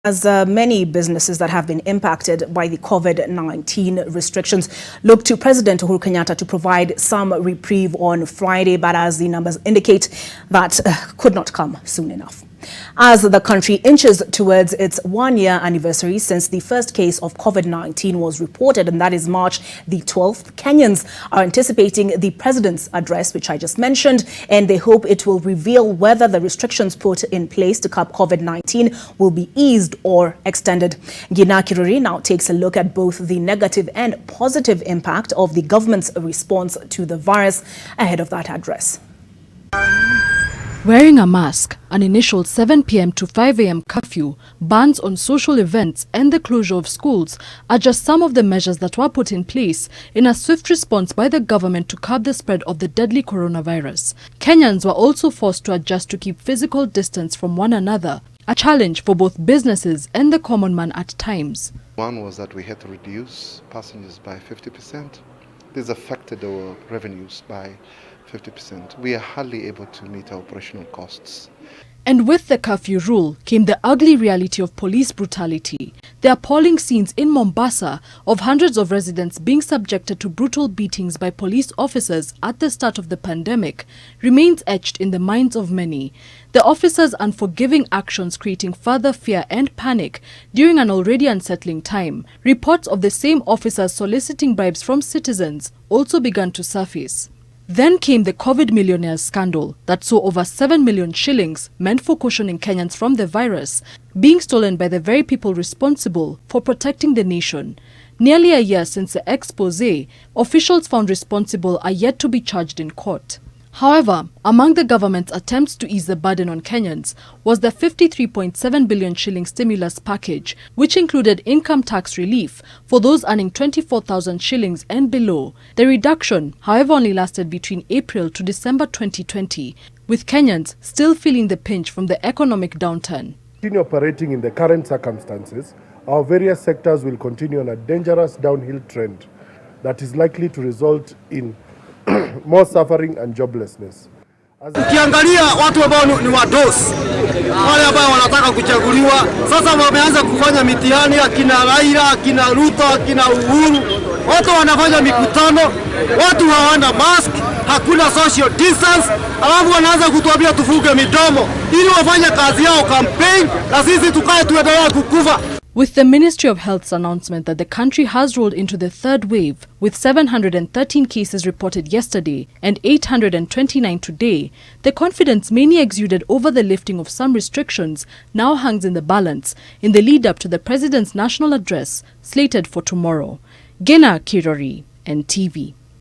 As many businesses that have been impacted by the COVID-19 restrictions look to President Uhuru Kenyatta to provide some reprieve on Friday, but as the numbers indicate, that could not come soon enough. As the country inches towards its one-year anniversary since the first case of COVID-19 was reported, and that is March the 12th, Kenyans are anticipating the president's address, which I just mentioned, and they hope it will reveal whether the restrictions put in place to curb COVID-19 will be eased or extended. Gina Kiruri now takes a look at both the negative and positive impact of the government's response to the virus ahead of that address. Wearing a mask, an initial 7 p.m. to 5 a.m. curfew, bans on social events and the closure of schools are just some of the measures that were put in place in a swift response by the government to curb the spread of the deadly coronavirus. Kenyans were also forced to adjust to keep physical distance from one another, a challenge for both businesses and the common man at times. One was that we had to reduce passengers by 50%. This affected our revenues by 50%. We are hardly able to meet our operational costs. And with the curfew rule came the ugly reality of police brutality. The appalling scenes in Mombasa of hundreds of residents being subjected to brutal beatings by police officers at the start of the pandemic remains etched in the minds of many. The officers' unforgiving actions creating further fear and panic during an already unsettling time. Reports of the same officers soliciting bribes from citizens also began to surface. Then came the COVID millionaires scandal that saw over 7 million shillings meant for cautioning Kenyans from the virus being stolen by the very people responsible for protecting the nation. Nearly a year since the expose, officials found responsible are yet to be charged in court. However, among the government's attempts to ease the burden on Kenyans was the 53.7 billion shilling stimulus package, which included income tax relief for those earning 24,000 shillings and below. The reduction, however, only lasted between April to December 2020, with Kenyans still feeling the pinch from the economic downturn. Continue operating in the current circumstances, our various sectors will continue on a dangerous downhill trend that is likely to result in more suffering and joblessness. Ukiangalia watu ambao ni wadosi, wale ambao wanataka kuchaguliwa, sasa wameanza kufanya mitihani, akina Raila, akina Ruto, akina Uhuru, watu wanafanya mikutano, watu hawana mask, hakuna social distance, alafu wanaanza kutuambia tufunge midomo ili wafanye kazi yao campaign, na sisi tukae tuendelee kukufa. With the Ministry of Health's announcement that the country has rolled into the third wave, with 713 cases reported yesterday and 829 today, the confidence many exuded over the lifting of some restrictions now hangs in the balance in the lead-up to the President's national address slated for tomorrow. Gina Kiruri, NTV.